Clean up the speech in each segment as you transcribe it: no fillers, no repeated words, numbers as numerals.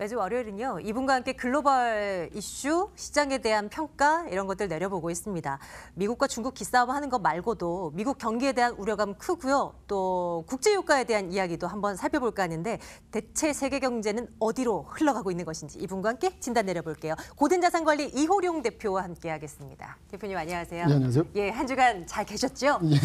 매주 월요일은요, 이분과 함께 글로벌 이슈, 시장에 대한 평가 이런 것들 내려보고 있습니다. 미국과 중국 기싸움 하는 것 말고도 미국 경기에 대한 우려감 크고요. 또 국제유가에 대한 이야기도 한번 살펴볼까 하는데 대체 세계 경제는 어디로 흘러가고 있는 것인지 이분과 함께 진단 내려볼게요. 고든자산관리 이호룡 대표와 함께 하겠습니다. 대표님 안녕하세요. 네, 안녕하세요. 예, 한 주간 잘 계셨죠? 예.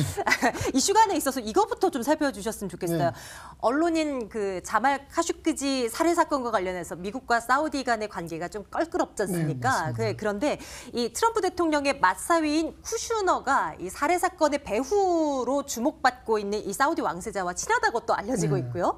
이슈간에 있어서 이것부터 좀 살펴주셨으면 좋겠어요. 네. 언론인 그 자말 카슈크지 살해 사건과 관련해서 미국과 사우디 간의 관계가 좀 껄끄럽지 않습니까? 네, 그런데 이 트럼프 대통령의 맞사위인 쿠슈너가 이 살해 사건의 배후로 주목받고 있는 이 사우디 왕세자와 친하다고 또 알려지고 있고요.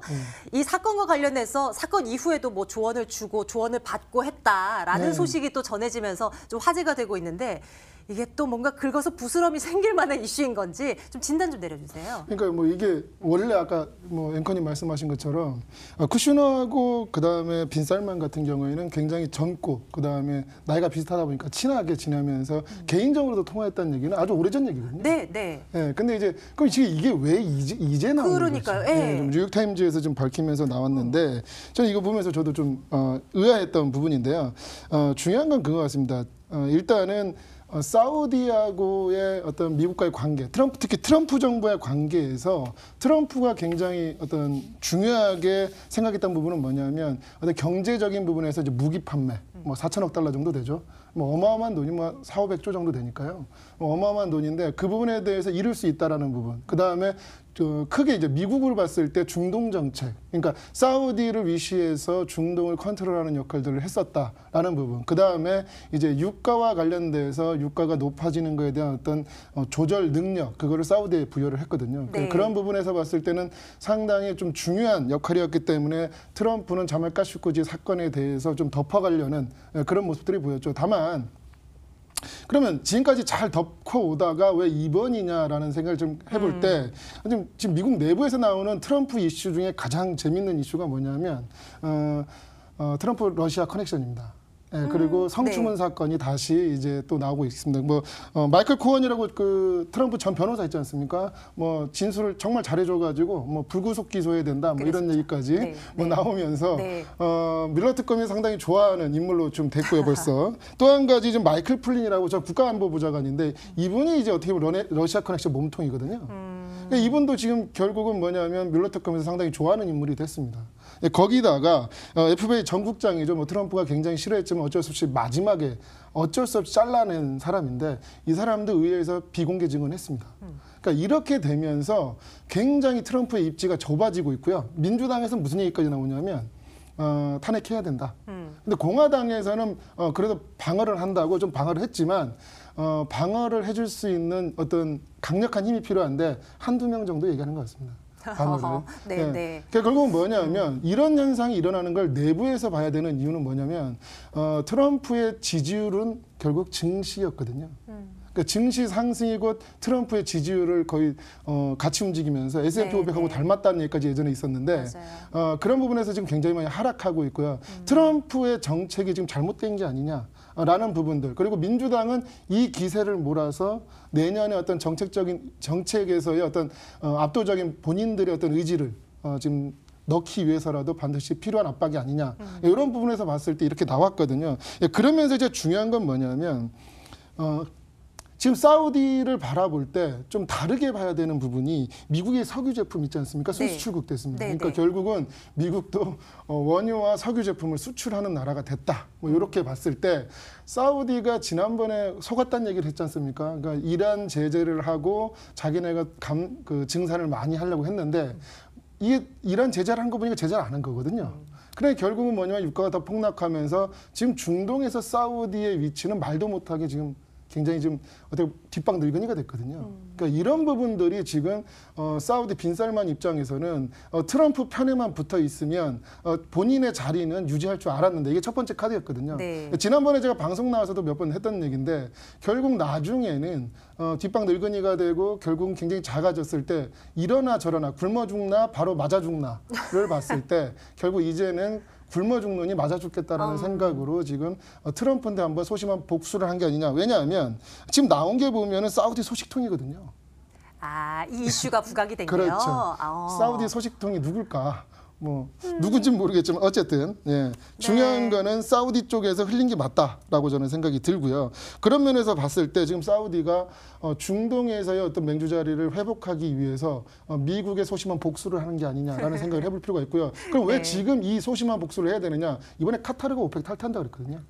이 사건과 관련해서 사건 이후에도 뭐 조언을 주고 조언을 받고 했다라는 소식이 또 전해지면서 좀 화제가 되고 있는데 이게 또 뭔가 긁어서 부스럼이 생길 만한 이슈인 건지 좀 진단 좀 내려주세요. 그러니까 뭐 이게 원래 아까 뭐 앵커님 말씀하신 것처럼 쿠슈너하고 그다음에 빈살만 같은 경우에는 굉장히 젊고 그다음에 나이가 비슷하다 보니까 친하게 지내면서 개인적으로도 통화했다는 얘기는 아주 오래전 얘기거든요. 네, 네. 예, 근데 이제 그럼 지금 이게 왜 이제 나오는 그러니까요. 거지? 예. 좀 뉴욕타임즈에서 좀 밝히면서 나왔는데 저는 이거 보면서 저도 좀 의아했던 부분인데요. 중요한 건 그거 같습니다. 일단은 사우디하고의 어떤 미국과의 관계, 특히 트럼프 정부의 관계에서 트럼프가 굉장히 어떤 중요하게 생각했던 부분은 뭐냐면 어떤 경제적인 부분에서 이제 무기 판매, 뭐 4천억 달러 정도 되죠. 뭐 어마어마한 돈이 뭐 4,500조 정도 되니까요. 뭐 어마어마한 돈인데 그 부분에 대해서 이룰 수 있다라는 부분. 그 다음에 크게 이제 미국을 봤을 때 중동 정책, 그러니까 사우디를 위시해서 중동을 컨트롤하는 역할들을 했었다라는 부분. 그 다음에 이제 유가와 관련돼서 유가가 높아지는 것에 대한 어떤 조절 능력, 그거를 사우디에 부여를 했거든요. 네. 그런 부분에서 봤을 때는 상당히 좀 중요한 역할이었기 때문에 트럼프는 자말 카슈크지 사건에 대해서 좀 덮어가려는 그런 모습들이 보였죠. 다만 그러면 지금까지 잘 덮어오다가 왜 이번이냐라는 생각을 좀 해볼 때 지금 미국 내부에서 나오는 트럼프 이슈 중에 가장 재밌는 이슈가 뭐냐면 트럼프 러시아 커넥션입니다. 예, 그리고 성추문 사건이 다시 이제 또 나오고 있습니다. 뭐 마이클 코언이라고 그 트럼프 전 변호사 있지 않습니까? 뭐 진술을 정말 잘해줘가지고 뭐 불구속 기소해야 된다, 뭐 이런 얘기까지 나오면서 밀러 특검이 상당히 좋아하는 인물로 좀 됐고요, 벌써. 또 한 가지 좀 마이클 플린이라고 저 국가안보보좌관인데 이분이 이제 어떻게 보면 러시아 커넥션 몸통이거든요. 그러니까 이분도 지금 결국은 뭐냐면 밀러 특검에서 상당히 좋아하는 인물이 됐습니다. 거기다가 FBI 전국장이죠. 뭐 트럼프가 굉장히 싫어했지만 어쩔 수 없이 마지막에 어쩔 수 없이 잘라낸 사람인데 이 사람도 의회에서 비공개 증언했습니다. 그러니까 이렇게 되면서 굉장히 트럼프의 입지가 좁아지고 있고요. 민주당에서 무슨 얘기까지 나오냐면 탄핵해야 된다. 근데 공화당에서는 그래도 방어를 한다고 좀 방어를 했지만 방어를 해줄 수 있는 어떤 강력한 힘이 필요한데 한두 명 정도 얘기하는 것 같습니다. 방어를. 네, 네. 네. 그러니까 결국은 뭐냐면 이런 현상이 일어나는 걸 내부에서 봐야 되는 이유는 뭐냐면 트럼프의 지지율은 결국 증시였거든요. 그러니까 증시 상승이 곧 트럼프의 지지율을 거의 같이 움직이면서 S&P 500하고 닮았다는 얘기까지 예전에 있었는데 그런 부분에서 지금 굉장히 많이 하락하고 있고요. 트럼프의 정책이 지금 잘못된 게 아니냐라는 부분들. 그리고 민주당은 이 기세를 몰아서 내년에 어떤 정책에서의 어떤 압도적인 본인들의 어떤 의지를 지금 넣기 위해서라도 반드시 필요한 압박이 아니냐. 이런 부분에서 봤을 때 이렇게 나왔거든요. 그러면서 이제 중요한 건 뭐냐면 지금 사우디를 바라볼 때 좀 다르게 봐야 되는 부분이 미국의 석유 제품 있지 않습니까? 순수출국 됐습니다. 그러니까 결국은 미국도 원유와 석유 제품을 수출하는 나라가 됐다. 뭐 이렇게 봤을 때 사우디가 지난번에 속았다는 얘기를 했지 않습니까? 그러니까 이란 제재를 하고 자기네가 증산을 많이 하려고 했는데 이게 이란 제재를 한 거 보니까 제재를 안 한 거거든요. 그래 결국은 뭐냐면 유가가 더 폭락하면서 지금 중동에서 사우디의 위치는 말도 못하게 지금 굉장히 좀 어떻게 뒷방 늙은이가 됐거든요. 그러니까 이런 부분들이 지금 사우디 빈살만 입장에서는 트럼프 편에만 붙어 있으면 본인의 자리는 유지할 줄 알았는데 이게 첫 번째 카드였거든요. 지난번에 제가 방송 나와서도 몇 번 했던 얘기인데 결국 나중에는 뒷방 늙은이가 되고 결국은 굉장히 작아졌을 때 이러나 저러나 굶어 죽나 바로 맞아 죽나를 봤을 때 결국 이제는 굶어 죽느니 맞아 죽겠다라는 생각으로 지금 트럼프한테 한번 소심한 복수를 한 게 아니냐. 왜냐하면 지금 나온 게 보면은 사우디 소식통이거든요. 아, 이 이슈가 부각이 된 그렇죠. 게요? 사우디 소식통이 누굴까? 뭐 누군지는 모르겠지만 어쨌든 중요한 거는 사우디 쪽에서 흘린 게 맞다라고 저는 생각이 들고요. 그런 면에서 봤을 때 지금 사우디가 중동에서의 어떤 맹주 자리를 회복하기 위해서 미국의 소심한 복수를 하는 게 아니냐라는 생각을 해볼 필요가 있고요. 그럼 왜 지금 이 소심한 복수를 해야 되느냐? 이번에 카타르가 오펙 탈퇴한다 그랬거든요.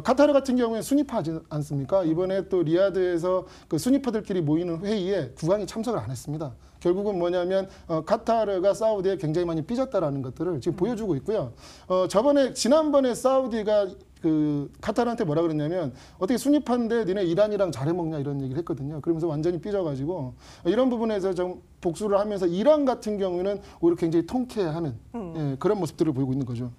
카타르 같은 경우에는 순위파지 않습니까? 이번에 또 리야드에서 그 순위파들끼리 모이는 회의에 국왕이 참석을 안 했습니다. 결국은 뭐냐면 카타르가 사우디에 굉장히 많이 삐졌다라는 것들을 지금 보여주고 있고요. 지난번에 사우디가 그 카타르한테 뭐라 그랬냐면 어떻게 순위파인데 니네 이란이랑 잘해먹냐 이런 얘기를 했거든요. 그러면서 완전히 삐져가지고 이런 부분에서 좀 복수를 하면서 이란 같은 경우는 오히려 굉장히 통쾌해하는 그런 모습들을 보이고 있는 거죠.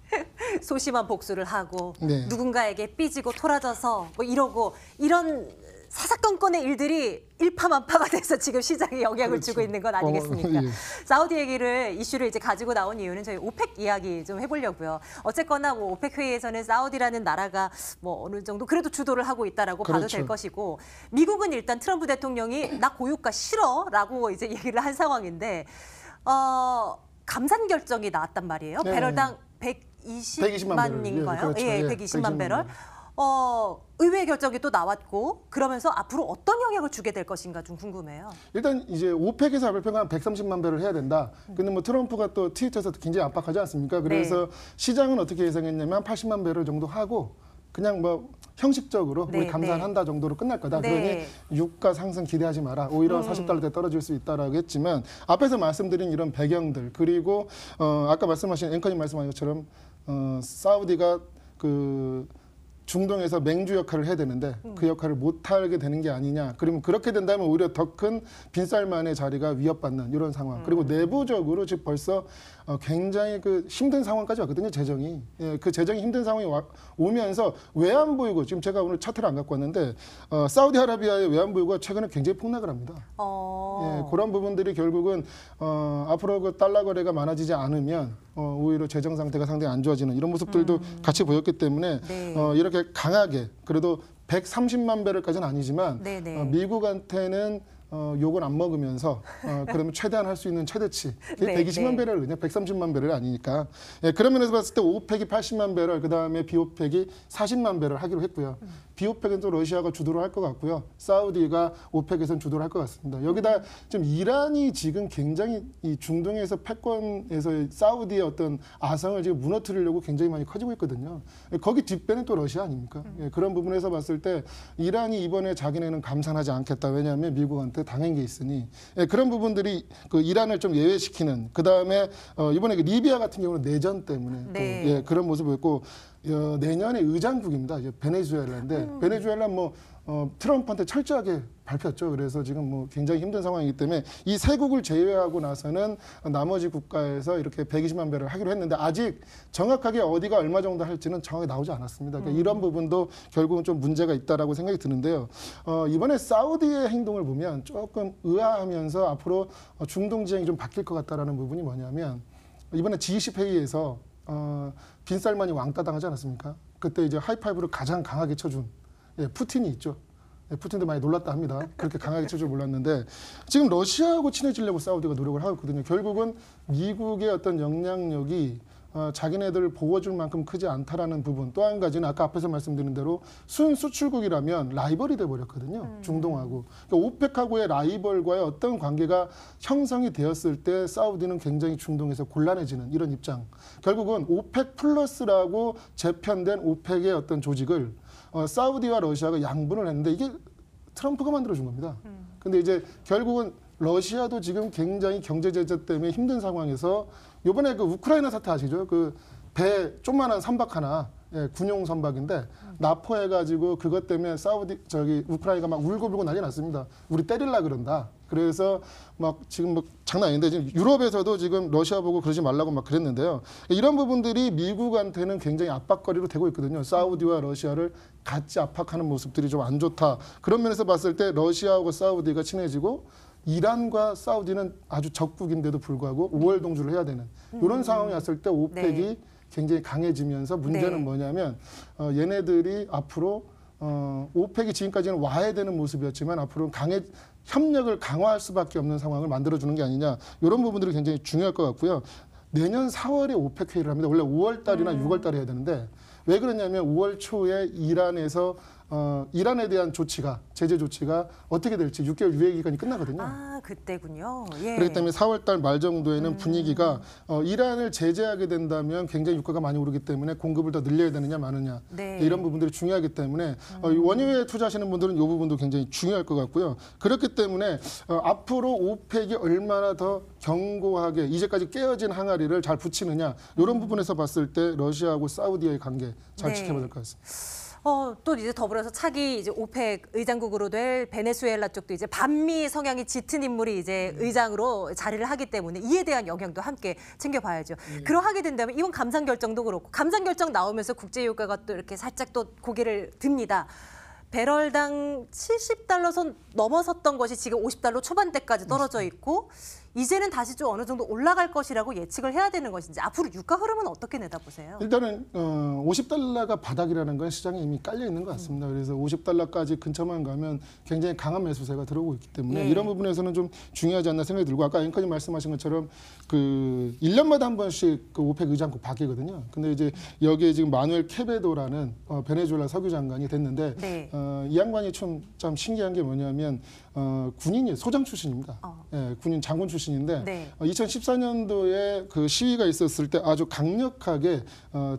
소심한 복수를 하고 네. 누군가에게 삐지고 토라져서 뭐 이러고 이런 사사건건의 일들이 일파만파가 돼서 지금 시장에 영향을 주고 있는 건 아니겠습니까? 예. 사우디 얘기를 이슈를 이제 가지고 나온 이유는 저희 오펙 이야기 좀 해보려고요. 어쨌거나 뭐 오펙 회의에서는 사우디라는 나라가 뭐 어느 정도 그래도 주도를 하고 있다라고 봐도 그렇죠. 될 것이고 미국은 일단 트럼프 대통령이 나 고유가 싫어라고 이제 얘기를 한 상황인데 감산 결정이 나왔단 말이에요. 네. 배럴당 120만 인가요? 배럴. 예, 그렇죠. 예, 예, 120만 120만 배럴. 의회 결정이 또 나왔고 그러면서 앞으로 어떤 영향을 주게 될 것인가 좀 궁금해요. 일단 이제 오펙에서 발표한 130만 배럴 해야 된다. 근데 뭐 트럼프가 또 트위터에서 굉장히 압박하지 않습니까? 그래서 시장은 어떻게 예상했냐면 한 80만 배럴 정도 하고 그냥 뭐 형식적으로 우리 감산한다 정도로 끝날 거다. 그러니 유가 상승 기대하지 마라. 오히려 40달러대 떨어질 수 있다라고 했지만 앞에서 말씀드린 이런 배경들 그리고 아까 말씀하신 앵커님 말씀하신 것처럼 사우디가 그 중동에서 맹주 역할을 해야 되는데 그 역할을 못하게 되는 게 아니냐. 그러면 그렇게 된다면 오히려 더 큰 빈쌀만의 자리가 위협받는 이런 상황. 그리고 내부적으로 지금 벌써 굉장히 그 힘든 상황까지 왔거든요. 재정이. 예, 그 재정이 힘든 상황이 오면서 외환보유고 지금 제가 오늘 차트를 안 갖고 왔는데 사우디아라비아의 외환보유고가 최근에 굉장히 폭락을 합니다. 예, 그런 부분들이 결국은 앞으로 그 달러 거래가 많아지지 않으면 오히려 재정 상태가 상당히 안 좋아지는 이런 모습들도 같이 보였기 때문에 이렇게 강하게 그래도 130만 배럴까지는 아니지만 미국한테는 욕을 안 먹으면서 그러면 최대한 할 수 있는 최대치 120만 배럴 그냥 130만 배럴 아니니까 그런 면에서 봤을 때 오펙이 80만 배럴 그다음에 비오펙이 40만 배럴 하기로 했고요. 비오펙은 또 러시아가 주도를 할 것 같고요. 사우디가 오펙에서는 주도를 할 것 같습니다. 여기다 지금 이란이 지금 굉장히 이 중동에서 패권에서 사우디의 어떤 아성을 지금 무너뜨리려고 굉장히 많이 커지고 있거든요. 거기 뒷배는 또 러시아 아닙니까? 그런 부분에서 봤을 때 이란이 이번에 자기네는 감산하지 않겠다. 왜냐하면 미국한테 당한 게 있으니 그런 부분들이 그 이란을 좀 예외시키는 그다음에 이번에 그 리비아 같은 경우는 내전 때문에 또, 그런 모습을 보였고 내년에 의장국입니다. 이제 베네수엘라인데 베네수엘라 뭐 트럼프한테 철저하게 밟혔죠. 그래서 지금 뭐 굉장히 힘든 상황이기 때문에 이 세 국을 제외하고 나서는 나머지 국가에서 이렇게 120만 배를 하기로 했는데 아직 정확하게 어디가 얼마 정도 할지는 정확히 나오지 않았습니다. 그러니까 이런 부분도 결국은 좀 문제가 있다라고 생각이 드는데요. 이번에 사우디의 행동을 보면 조금 의아하면서 앞으로 중동 지형이 좀 바뀔 것 같다라는 부분이 뭐냐면 이번에 G20 회의에서 빈살만이 왕따 당하지 않았습니까? 그때 이제 하이파이브를 가장 강하게 쳐준 푸틴이 있죠. 푸틴도 많이 놀랐다 합니다. 그렇게 강하게 칠 줄 몰랐는데 지금 러시아하고 친해지려고 사우디가 노력을 하고 있거든요. 결국은 미국의 어떤 영향력이 자기네들을 보호줄 만큼 크지 않다라는 부분. 또 한 가지는 아까 앞에서 말씀드린 대로 순수출국이라면 라이벌이 돼버렸거든요. 중동하고. 그러니까 오펙하고의 라이벌과의 어떤 관계가 형성이 되었을 때 사우디는 굉장히 중동에서 곤란해지는 이런 입장. 결국은 오펙 플러스라고 재편된 오펙의 어떤 조직을 사우디와 러시아가 양분을 했는데 이게 트럼프가 만들어준 겁니다. 근데 이제 결국은 러시아도 지금 굉장히 경제 제재 때문에 힘든 상황에서 이번에 그 우크라이나 사태 아시죠? 그 배 조그만한 선박 하나 군용 선박인데 납포해가지고 그것 때문에 우크라이나가 막 울고불고 난리 났습니다. 우리 때릴라 그런다. 그래서 막 지금 뭐 장난 아닌데 지금 유럽에서도 지금 러시아 보고 그러지 말라고 막 그랬는데요. 이런 부분들이 미국한테는 굉장히 압박거리로 되고 있거든요. 사우디와 러시아를 같이 압박하는 모습들이 좀 안 좋다. 그런 면에서 봤을 때 러시아하고 사우디가 친해지고 이란과 사우디는 아주 적국인데도 불구하고 우월 동조를 해야 되는 이런 상황이 왔을 때 오펙이 굉장히 강해지면서 문제는 뭐냐면 얘네들이 앞으로 오펙이 지금까지는 와야 되는 모습이었지만 앞으로는 협력을 강화할 수밖에 없는 상황을 만들어주는 게 아니냐 이런 부분들이 굉장히 중요할 것 같고요. 내년 4월에 오펙 회의를 합니다. 원래 5월 달이나 6월 달에 해야 되는데 왜 그러냐면 5월 초에 이란에서 이란에 대한 조치가 제재 조치가 어떻게 될지 6개월 유예 기간이 끝나거든요. 아, 그때군요. 예. 그렇기 때문에 4월 달 말 정도에는 분위기가 이란을 제재하게 된다면 굉장히 유가가 많이 오르기 때문에 공급을 더 늘려야 되느냐 마느냐 네. 이런 부분들이 중요하기 때문에 원유에 투자하시는 분들은 이 부분도 굉장히 중요할 것 같고요. 그렇기 때문에 앞으로 오펙이 얼마나 더 견고하게 이제까지 깨어진 항아리를 잘 붙이느냐 이런 부분에서 봤을 때 러시아하고 사우디의 관계 잘 네. 지켜봐야 될 것 같습니다. 또 이제 더불어서 차기 이제 오펙 의장국으로 될 베네수엘라 쪽도 이제 반미 성향이 짙은 인물이 이제 의장으로 자리를 하기 때문에 이에 대한 영향도 함께 챙겨봐야죠. 그러하게 된다면 이번 감산 결정도 그렇고 감산 결정 나오면서 국제 유가가 또 이렇게 살짝 또 고개를 듭니다. 배럴당 70달러 선 넘어섰던 것이 지금 50달러 초반대까지 떨어져 있고 이제는 다시 좀 어느 정도 올라갈 것이라고 예측을 해야 되는 것인지 앞으로 유가 흐름은 어떻게 내다보세요? 일단은 50달러가 바닥이라는 건 시장에 이미 깔려 있는 것 같습니다. 그래서 50달러까지 근처만 가면 굉장히 강한 매수세가 들어오고 있기 때문에 예. 이런 부분에서는 좀 중요하지 않나 생각이 들고 아까 앵커님 말씀하신 것처럼 그 1년마다 한 번씩 그 오펙 의장국 바뀌거든요. 근데 이제 여기에 지금 마누엘 케베도라는 베네수엘라 석유 장관이 됐는데 네. 이 양반이 좀 신기한 게 뭐냐면 군인이 소장 출신입니다. 예, 군인 장군 출신인데 네. 2014년도에 그 시위가 있었을 때 아주 강력하게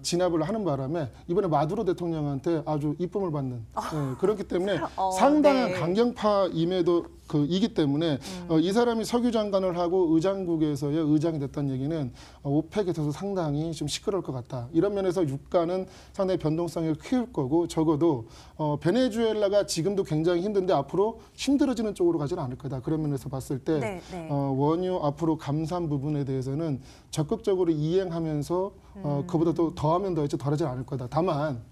진압을 하는 바람에 이번에 마두로 대통령한테 아주 이쁨을 받는 예, 그렇기 때문에 상당한 네. 강경파임에도 이기 때문에 이 사람이 석유 장관을 하고 의장국에서의 의장이 됐다는 얘기는 오펙에서도 상당히 좀 시끄러울 것 같다. 이런 면에서 유가는 상당히 변동성을 키울 거고 적어도 베네수엘라가 지금도 굉장히 힘든데 앞으로 힘들어지는 쪽으로 가지는 않을 거다. 그런 면에서 봤을 때 네, 네. 원유 앞으로 감산 부분에 대해서는 적극적으로 이행하면서 그보다 또 더하면 더했지 덜하지 않을 거다. 다만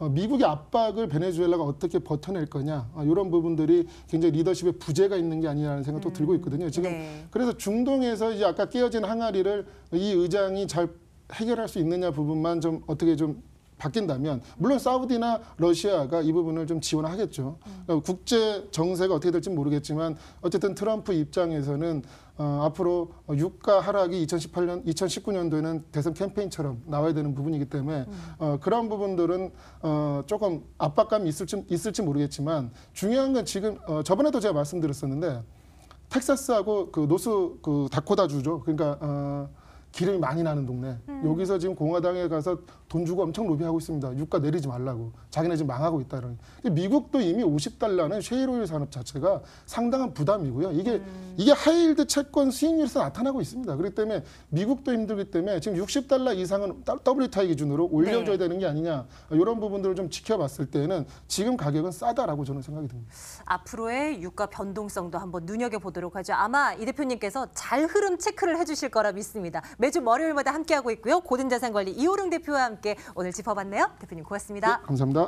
미국의 압박을 베네수엘라가 어떻게 버텨낼 거냐 이런 부분들이 굉장히 리더십에 부재가 있는 게 아니라는 생각도 들고 있거든요. 지금 네. 그래서 중동에서 이제 아까 깨어진 항아리를 이 의장이 잘 해결할 수 있느냐 부분만 좀 어떻게 좀 바뀐다면 물론 사우디나 러시아가 이 부분을 좀 지원하겠죠. 국제 정세가 어떻게 될지 모르겠지만 어쨌든 트럼프 입장에서는 앞으로 유가 하락이 2019년도에는 대선 캠페인처럼 나와야 되는 부분이기 때문에 그런 부분들은 조금 압박감이 있을지 모르겠지만 중요한 건 지금 저번에도 제가 말씀드렸었는데 텍사스하고 그 노스 그 다코다주죠. 그러니까 기름이 많이 나는 동네. 여기서 지금 공화당에 가서 돈 주고 엄청 로비하고 있습니다. 유가 내리지 말라고. 자기네 지금 망하고 있다. 미국도 이미 50달러는 셰일오일 산업 자체가 상당한 부담이고요. 이게 하이힐드 채권 수익률에서 나타나고 있습니다. 그렇기 때문에 미국도 힘들기 때문에 지금 60달러 이상은 WTI 기준으로 올려줘야 되는 게 아니냐. 이런 부분들을 좀 지켜봤을 때는 지금 가격은 싸다라고 저는 생각이 듭니다. 앞으로의 유가 변동성도 한번 눈여겨보도록 하죠. 아마 이 대표님께서 잘 흐름 체크를 해주실 거라 믿습니다. 매주 월요일마다 함께하고 있고요. 고든자산관리 이호룡 대표와 함께 오늘 짚어봤네요. 대표님 고맙습니다. 네, 감사합니다.